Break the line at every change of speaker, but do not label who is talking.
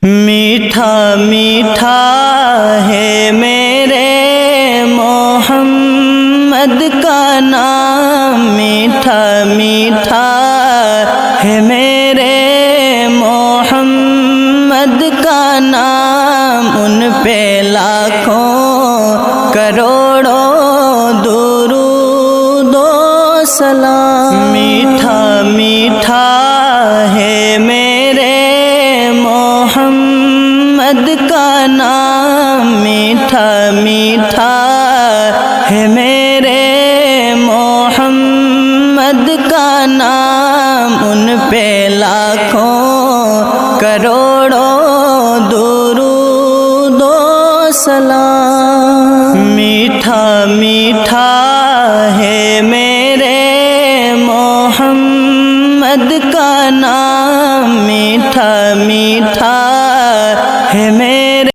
میٹھا میٹھا ہے میرے محمد کا نام، میٹھا میٹھا ہے میرے محمد کا نام، ان پہ لاکھوں کروڑوں درود و سلام۔ میٹھا میٹھا ہے میرے محمد کا نام، میٹھا میٹھا ہے میرے محمد کا نام، ان پہ لاکھوں کروڑوں درود و سلام۔ میٹھا میٹھا ہے میرے محمد کا نام، میٹھا میٹھا ہے میرے